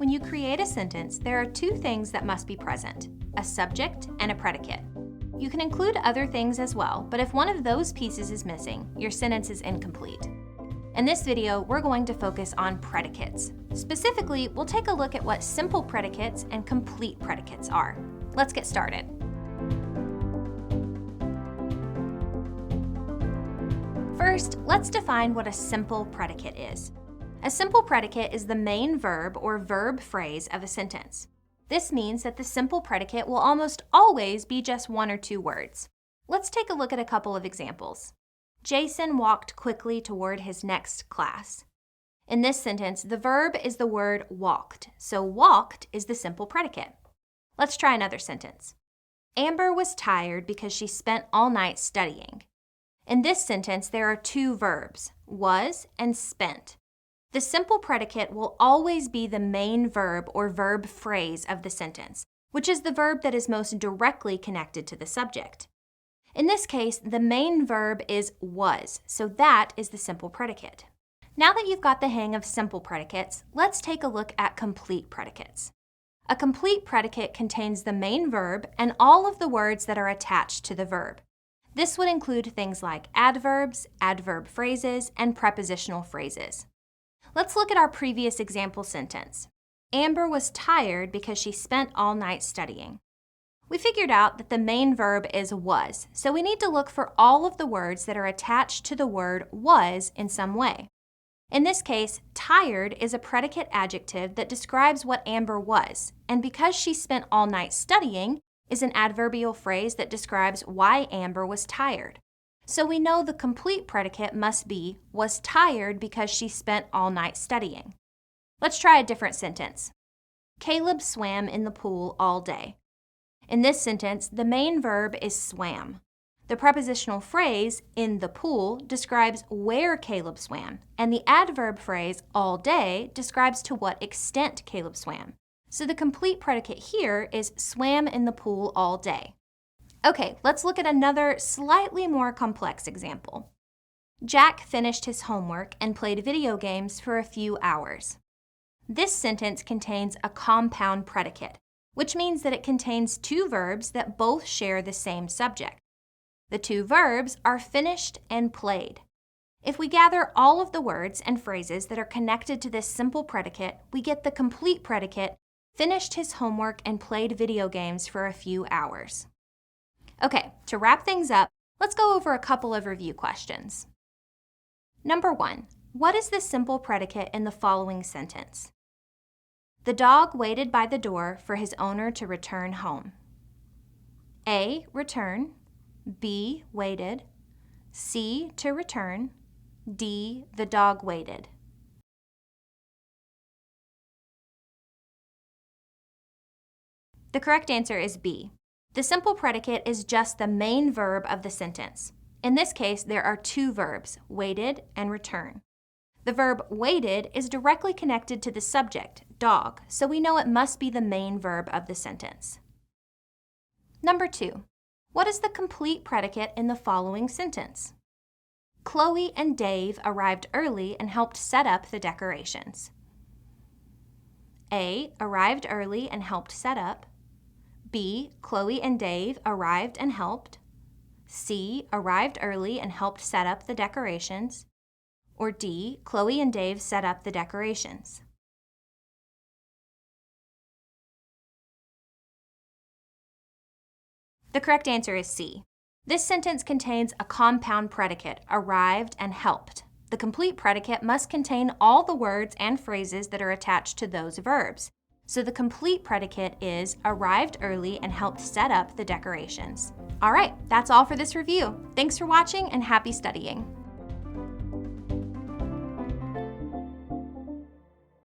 when you create a sentence, there are two things that must be present: a subject and a predicate. You can include other things as well, but if one of those pieces is missing, your sentence is incomplete. In this video, we're going to focus on predicates. Specifically, we'll take a look at what simple predicates and complete predicates are. Let's get started. First, let's define what a simple predicate is. A simple predicate is the main verb or verb phrase of a sentence. This means that the simple predicate will almost always be just one or two words. Let's take a look at a couple of examples. Jason walked quickly toward his next class. In this sentence, the verb is the word walked, so walked is the simple predicate. Let's try another sentence. Amber was tired because she spent all night studying. In this sentence, there are two verbs, was and spent. The simple predicate will always be the main verb or verb phrase of the sentence, which is the verb that is most directly connected to the subject. In this case, the main verb is was, so that is the simple predicate. Now that you've got the hang of simple predicates, let's take a look at complete predicates. A complete predicate contains the main verb and all of the words that are attached to the verb. This would include things like adverbs, adverb phrases, and prepositional phrases. Let's look at our previous example sentence. Amber was tired because she spent all night studying. We figured out that the main verb is was, so we need to look for all of the words that are attached to the word was in some way. In this case, tired is a predicate adjective that describes what Amber was, and because she spent all night studying is an adverbial phrase that describes why Amber was tired. So we know the complete predicate must be was tired because she spent all night studying. Let's try a different sentence. Caleb swam in the pool all day. In this sentence, the main verb is swam. The prepositional phrase, in the pool, describes where Caleb swam, and the adverb phrase, all day, describes to what extent Caleb swam. So the complete predicate here is swam in the pool all day. Okay, let's look at another slightly more complex example. Jack finished his homework and played video games for a few hours. This sentence contains a compound predicate, which means that it contains two verbs that both share the same subject. The two verbs are finished and played. If we gather all of the words and phrases that are connected to this simple predicate, we get the complete predicate, finished his homework and played video games for a few hours. Okay, to wrap things up, let's go over a couple of review questions. Number 1, what is the simple predicate in the following sentence? The dog waited by the door for his owner to return home. A, return. B, waited. C, to return. D, the dog waited. The correct answer is B. The simple predicate is just the main verb of the sentence. In this case, there are two verbs, waited and return. The verb waited is directly connected to the subject, dog, so we know it must be the main verb of the sentence. Number 2, what is the complete predicate in the following sentence? Chloe and Dave arrived early and helped set up the decorations. A, arrived early and helped set up. B, Chloe and Dave arrived and helped. C, arrived early and helped set up the decorations. Or D, Chloe and Dave set up the decorations. The correct answer is C. This sentence contains a compound predicate, arrived and helped. The complete predicate must contain all the words and phrases that are attached to those verbs. So the complete predicate is arrived early and helped set up the decorations. All right, that's all for this review. Thanks for watching and happy studying.